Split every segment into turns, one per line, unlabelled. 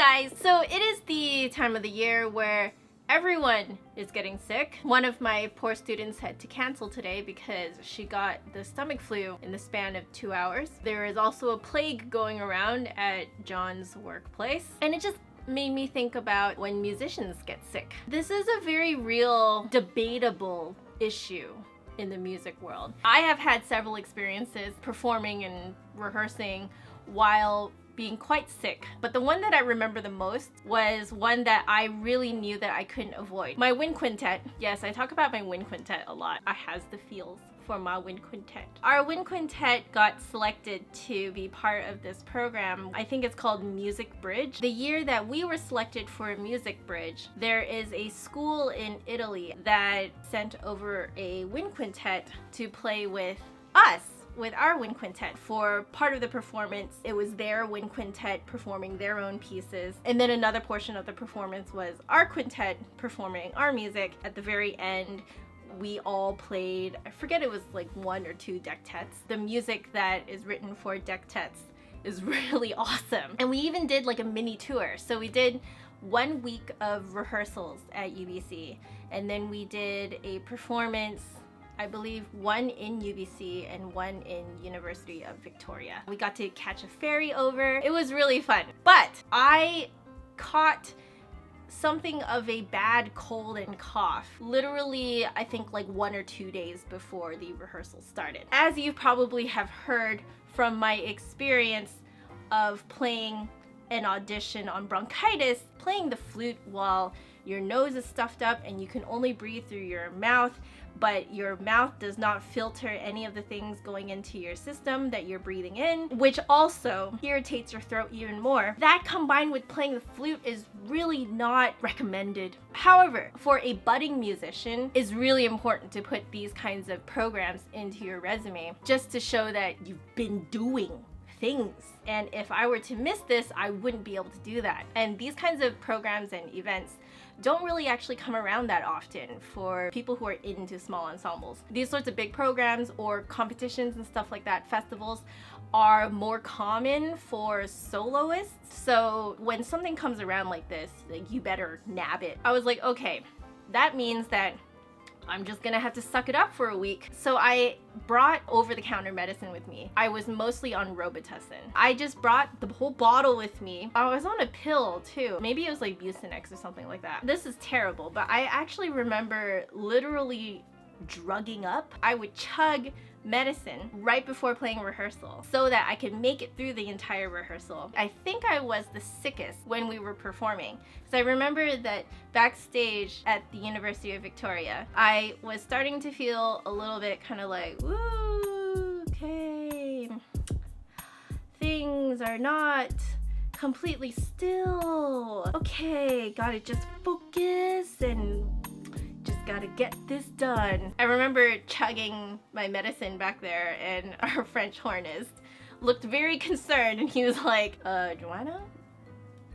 guys! So it is the time of the year where everyone is getting sick. One of my poor students had to cancel today because she got the stomach flu in the span of 2 hours. There is also a plague going around at John's workplace, and it just made me think about when musicians get sick. This is a very real, debatable issue in the music world. I have had several experiences performing and rehearsing while being quite sick, but the one that I remember the most was one that I really knew that I couldn't avoid. My wind quintet. Yes, I talk about my wind quintet a lot. I has the feels for my wind quintet. Our wind quintet got selected to be part of this program. I think it's called Music Bridge. The year that we were selected for Music Bridge, there is a school in Italy that sent over a wind quintet to play with us, with our wind quintet. For part of the performance, it was their wind quintet performing their own pieces, and then another portion of the performance was our quintet performing our music. At the very end, we all played, I forget, it was like 1 or 2 dectets. The music that is written for dectets is really awesome. And we even did like a mini tour. So we did 1 week of rehearsals at UBC, and then we did a performance, I believe 1 in UBC and 1 in University of Victoria. We got to catch a ferry over. It was really fun. But I caught something of a bad cold and cough literally, I think like 1 or 2 days before the rehearsal started. As you probably have heard from my experience of playing an audition on bronchitis, playing the flute while your nose is stuffed up and you can only breathe through your mouth, but your mouth does not filter any of the things going into your system that you're breathing in, which also irritates your throat even more. That combined with playing the flute is really not recommended. However, for a budding musician, it's really important to put these kinds of programs into your resume just to show that you've been doing things. And if I were to miss this, I wouldn't be able to do that. And these kinds of programs and events don't really actually come around that often for people who are into small ensembles. These sorts of big programs or competitions and stuff like that, festivals, are more common for soloists. So when something comes around like this, like, you better nab it. I was like, okay, that means that I'm just gonna have to suck it up for a week. So I brought over-the-counter medicine with me. I was mostly on Robitussin. I just brought the whole bottle with me. I was on a pill too. Maybe it was like Bucinex or something like that. This is terrible, but I actually remember literally drugging up. I would chug medicine right before playing rehearsal so that I could make it through the entire rehearsal. I think I was the sickest when we were performing, because I remember that backstage at the University of Victoria, I was starting to feel a little bit kind of like, woo, okay, things are not completely still. Okay, gotta just focus and gotta get this done. I remember chugging my medicine back there, and our French hornist looked very concerned, and he was like, Joanna,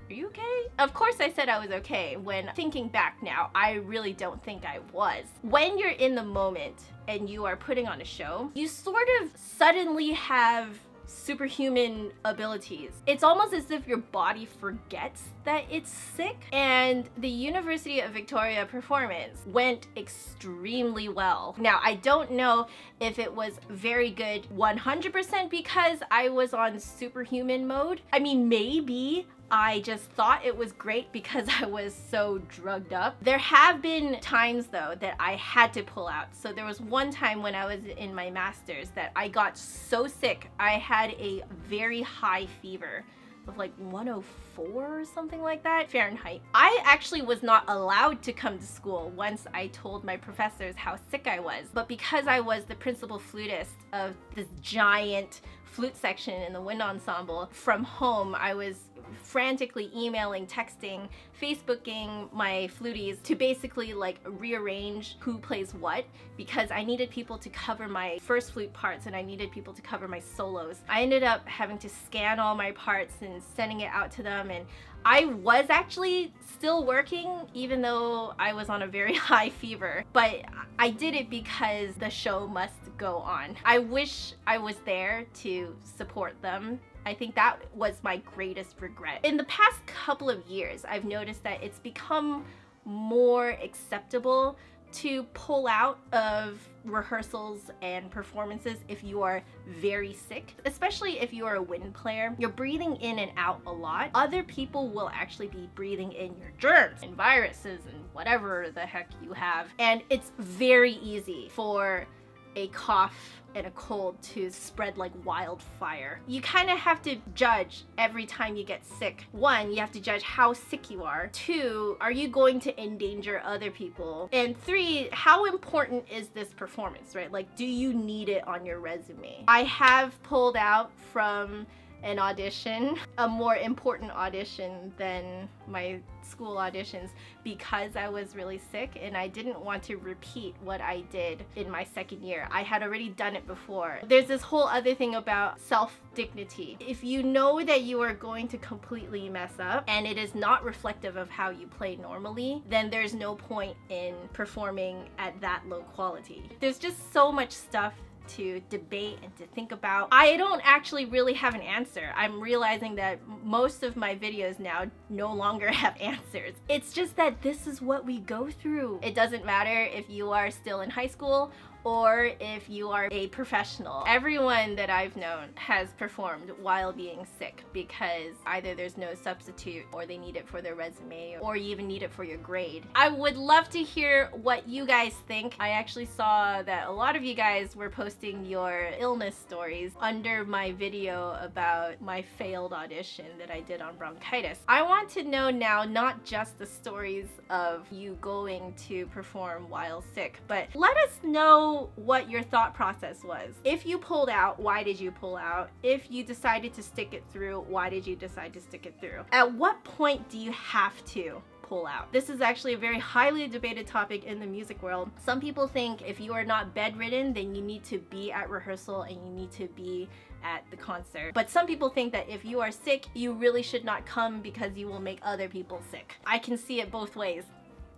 are you okay? Of course I said I was okay. When thinking back now, I really don't think I was. When you're in the moment and you are putting on a show, you sort of suddenly have superhuman abilities. It's almost as if your body forgets that it's sick. And the University of Victoria performance went extremely well. Now, I don't know if it was very good 100% because I was on superhuman mode. I mean, maybe I just thought it was great because I was so drugged up. There have been times though that I had to pull out. So there was one time when I was in my master's that I got so sick. I had a very high fever of like 104 or something like that Fahrenheit. I actually was not allowed to come to school once I told my professors how sick I was. But because I was the principal flutist of this giant flute section in the wind ensemble, from home I was frantically emailing, texting, Facebooking my fluties to basically like rearrange who plays what, because I needed people to cover my first flute parts and I needed people to cover my solos. I ended up having to scan all my parts and sending it out to them, and I was actually still working even though I was on a very high fever, but I did it because the show must go on. I wish I was there to support them I think that was my greatest regret. In the past couple of years, I've noticed that it's become more acceptable to pull out of rehearsals and performances if you are very sick, especially if you are a wind player. You're breathing in and out a lot. Other people will actually be breathing in your germs and viruses and whatever the heck you have. And it's very easy for a cough and a cold to spread like wildfire. You kind of have to judge every time you get sick. One, you have to judge how sick you are. Two, are you going to endanger other people? And three, how important is this performance, right? Like, do you need it on your resume? I have pulled out from an audition, a more important audition than my school auditions, because I was really sick and I didn't want to repeat what I did in my second year. I had already done it before. There's this whole other thing about self-dignity. If you know that you are going to completely mess up and it is not reflective of how you play normally, then there's no point in performing at that low quality. There's just so much stuff to debate and to think about. I don't actually really have an answer. I'm realizing that most of my videos now no longer have answers. It's just that this is what we go through. It doesn't matter if you are still in high school or if you are a professional. Everyone that I've known has performed while being sick because either there's no substitute or they need it for their resume or you even need it for your grade. I would love to hear what you guys think. I actually saw that a lot of you guys were posting your illness stories under my video about my failed audition that I did on bronchitis. I want to know now not just the stories of you going to perform while sick, but let us know what your thought process was. If you pulled out, why did you pull out? If you decided to stick it through, why did you decide to stick it through? At what point do you have to pull out? This is actually a very highly debated topic in the music world. Some people think if you are not bedridden, then you need to be at rehearsal and you need to be at the concert. But some people think that if you are sick, you really should not come because you will make other people sick. I can see it both ways,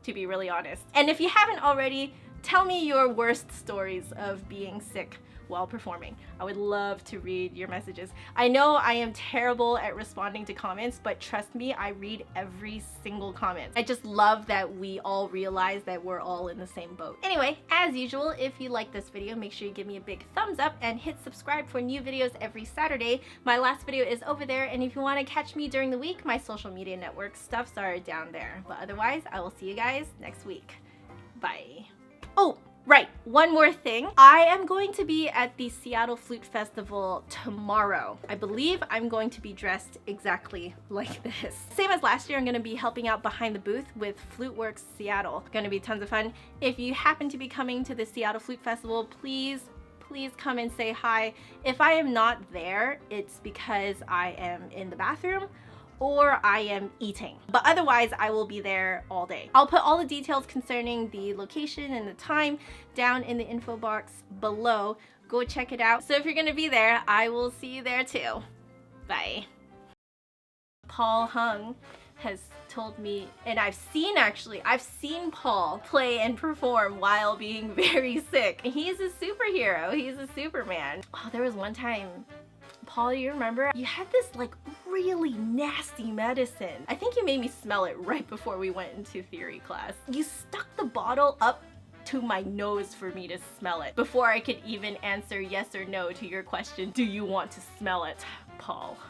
to be really honest. And if you haven't already, tell me your worst stories of being sick while performing. I would love to read your messages. I know I am terrible at responding to comments, but trust me, I read every single comment. I just love that we all realize that we're all in the same boat. Anyway, as usual, if you like this video, make sure you give me a big thumbs up and hit subscribe for new videos every Saturday. My last video is over there, and if you want to catch me during the week, my social media network stuffs are down there. But otherwise, I will see you guys next week. Bye. Oh, right, one more thing. I am going to be at the Seattle Flute Festival tomorrow. I believe I'm going to be dressed exactly like this. Same as last year, I'm gonna be helping out behind the booth with Flute Works Seattle. Gonna be tons of fun. If you happen to be coming to the Seattle Flute Festival, please come and say hi. If I am not there, it's because I am in the bathroom or I am eating. But otherwise, I will be there all day. I'll put all the details concerning the location and the time down in the info box below. Go check it out. So if you're gonna be there, I will see you there too. Bye. Paul Hung has told me, and I've seen Paul play and perform while being very sick. He's a superhero, he's a Superman. Oh, there was one time, Paul, you remember? You had this like really nasty medicine. I think you made me smell it right before we went into theory class. You stuck the bottle up to my nose for me to smell it before I could even answer yes or no to your question, do you want to smell it, Paul?